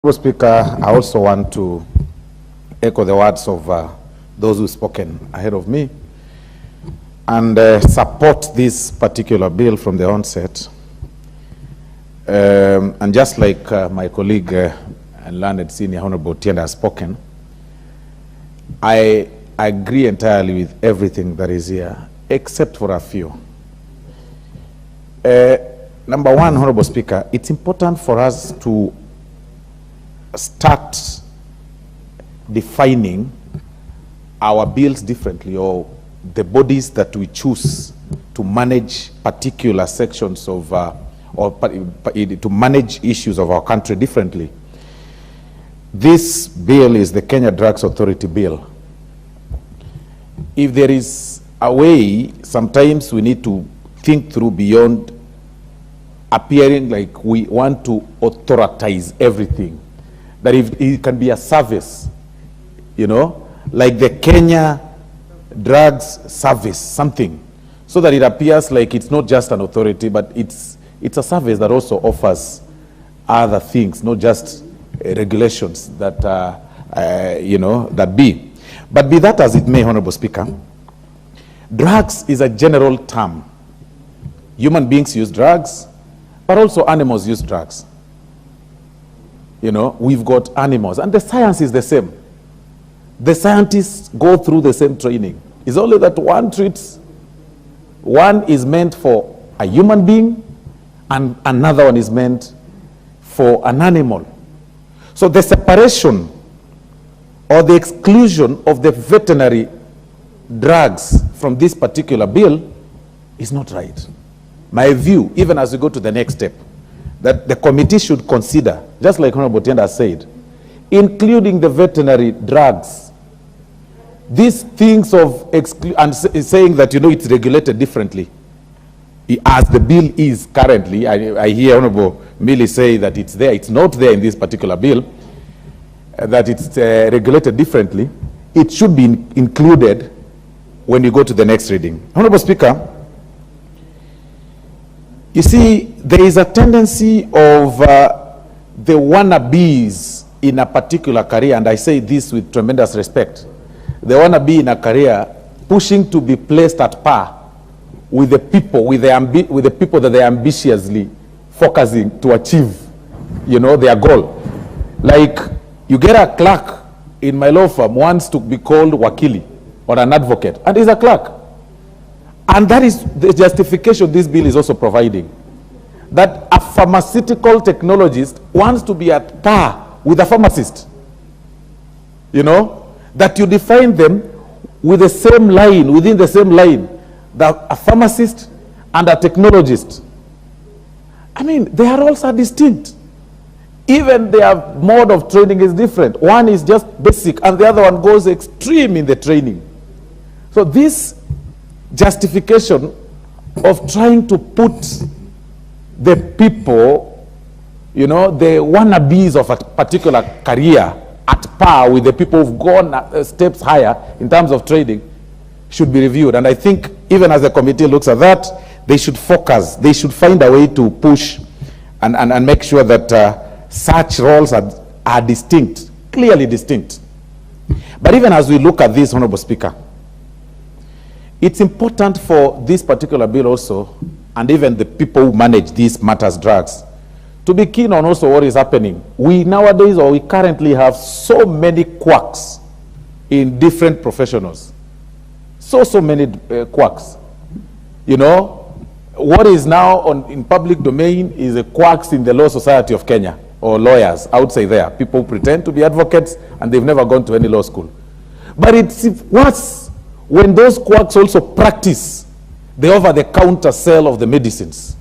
Mr. Speaker, I also want to echo the words of those who've spoken ahead of me and support this particular bill from the onset. And just like my colleague and learned senior Honorable Otiende has spoken, I agree entirely with everything that is here, except for a few. Number one, Honorable Speaker, it's important for us to start defining our bills differently, or the bodies that we choose to manage particular sections of, to manage issues of our country differently. This bill is the Kenya Drugs Authority bill. If there is a way, sometimes we need to think through beyond appearing like we want to authoritize everything. That if it can be a service, you know, like the Kenya Drugs Service, something, so that it appears like it's not just an authority, but it's a service that also offers other things, not just regulations that, you know, that be. But be that as it may, Honorable Speaker, drugs is a general term. Human beings use drugs, but also animals use drugs. You know, we've got animals, and the science is the same. The scientists go through the same training. It's only that one is meant for a human being, and another one is meant for an animal. So the separation or the exclusion of the veterinary drugs from this particular bill is not right. My view, even as we go to the next step, that the committee should consider, just like Honorable Otiende has said, including the veterinary drugs. These things of and saying that, you know, it's regulated differently. As the bill is currently, I hear Honorable Millie say that it's there. It's not there in this particular bill, that it's regulated differently. It should be included when you go to the next reading. Honorable Speaker, you see, there is a tendency of the wannabes in a particular career, and I say this with tremendous respect. The wannabe in a career pushing to be placed at par with the people, with the people that they are ambitiously focusing to achieve, you know, their goal. Like, you get a clerk in my law firm wants to be called wakili or an advocate, and he's a clerk. And that is the justification this bill is also providing. That a pharmaceutical technologist wants to be at par with a pharmacist. You know, that you define them with the same line, within the same line, that a pharmacist and a technologist. I mean, they are also distinct. Even their mode of training is different. One is just basic, and the other one goes extreme in the training. So this justification of trying to put the people, you know, the wannabes of a particular career at par with the people who've gone steps higher in terms of training should be reviewed. And I think even as the committee looks at that, they should focus, they should find a way to push and make sure that such roles are distinct, clearly distinct. But even as we look at this, Honorable Speaker, it's important for this particular bill also, and even the people who manage these matters drugs, to be keen on also what is happening. We nowadays, or we currently have so many quacks in different professionals. So many quacks. You know, what is now in public domain is the quacks in the Law Society of Kenya, or lawyers, I would say there. People who pretend to be advocates and they've never gone to any law school. But it's worse when those quacks also practice the over-the-counter sale of the medicines.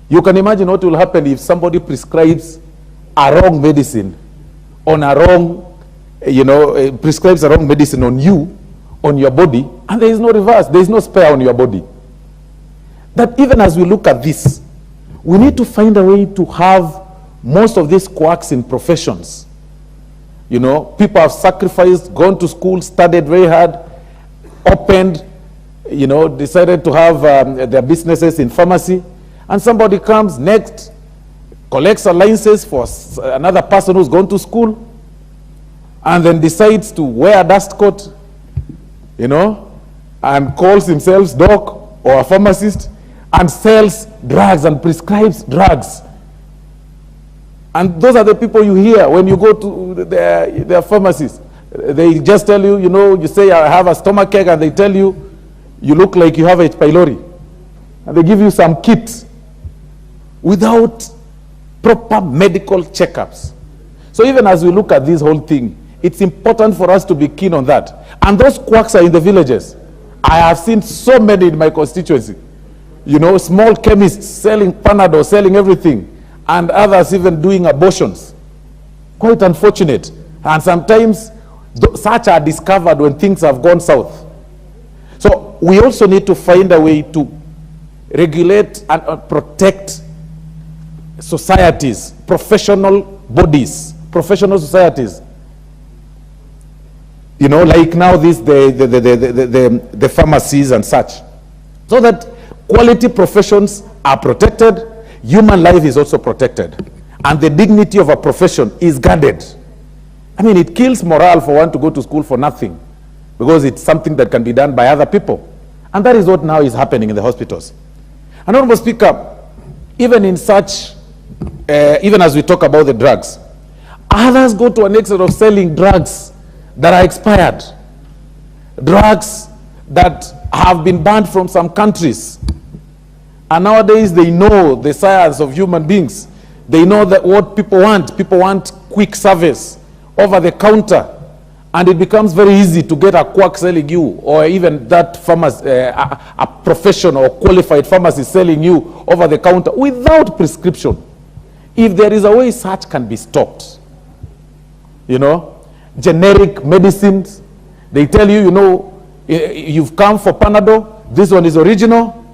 You can imagine what will happen if somebody prescribes a wrong medicine on a wrong, you know, prescribes a wrong medicine on you, on your body, and there is no reverse, there is no spare on your body. That even as we look at this, we need to find a way to have most of these quacks in professions. You know, people have sacrificed, gone to school, studied very hard, opened, you know, decided to have their businesses in pharmacy, and somebody comes next, collects allowances for another person who's gone to school, and then decides to wear a dust coat, you know, and calls himself doc or a pharmacist, and sells drugs and prescribes drugs. And those are the people you hear when you go to their pharmacies. They just tell you, you know, you say, I have a stomachache, and they tell you, you look like you have H. pylori. And they give you some kit without proper medical checkups. So even as we look at this whole thing, it's important for us to be keen on that. And those quacks are in the villages. I have seen so many in my constituency. You know, small chemists selling Panadol, selling everything, and others even doing abortions. Quite unfortunate. And sometimes such are discovered when things have gone south. So we also need to find a way to regulate and protect societies, professional bodies, professional societies. You know, like now this, the pharmacies and such. So that quality professions are protected, human life is also protected, and the dignity of a profession is guarded. I mean, it kills morale for one to go to school for nothing, because it's something that can be done by other people. And that is what now is happening in the hospitals. And Honorable Speaker, even in such, even as we talk about the drugs, others go to an extent of selling drugs that are expired, drugs that have been banned from some countries. And nowadays they know the science of human beings. They know that what people want. People want quick service over the counter. And it becomes very easy to get a quack selling you, or even that pharmacy, a professional or qualified pharmacist selling you over the counter without prescription. If there is a way such can be stopped, you know, generic medicines, they tell you, you know, you've come for Panadol, this one is original,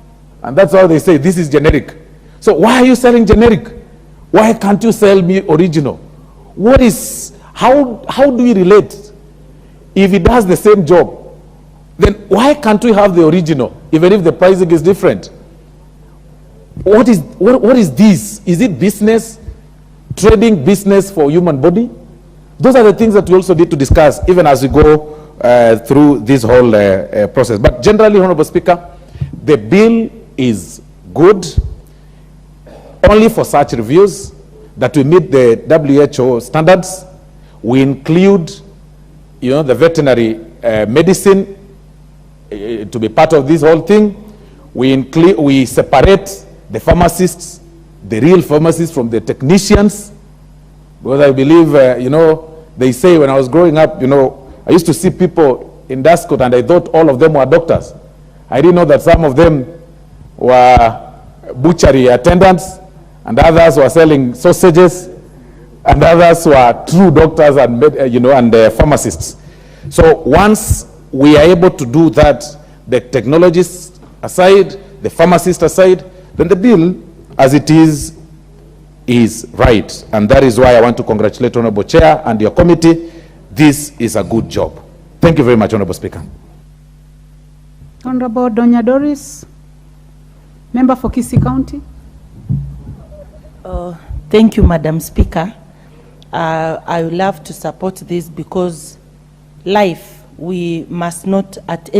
and that's how they say this is generic. So why are you selling generic? Why can't you sell me original? What is, how do we relate? If it does the same job, then why can't we have the original, even if the pricing is different? What is this? Is it business, trading business for human body? Those are the things that we also need to discuss, even as we go through this whole process. But generally, Honorable Speaker, the bill is good only for such reviews that we meet the WHO standards. We include, you know, the veterinary medicine to be part of this whole thing. We separate the pharmacists, the real pharmacists, from the technicians, because I believe, you know, they say when I was growing up, you know, I used to see people in dust coat and I thought all of them were doctors. I didn't know that some of them were butchery attendants, and others were selling sausages, and others were true doctors and, you know, and pharmacists. So once we are able to do that, the technologists aside, the pharmacists aside, then the bill as it is right. And that is why I want to congratulate Honorable Chair and your committee. This is a good job. Thank you very much, Honorable Speaker. Honorable Donya Doris, member for Kisii County. Thank you, Madam Speaker. I would love to support this because life, we must not at any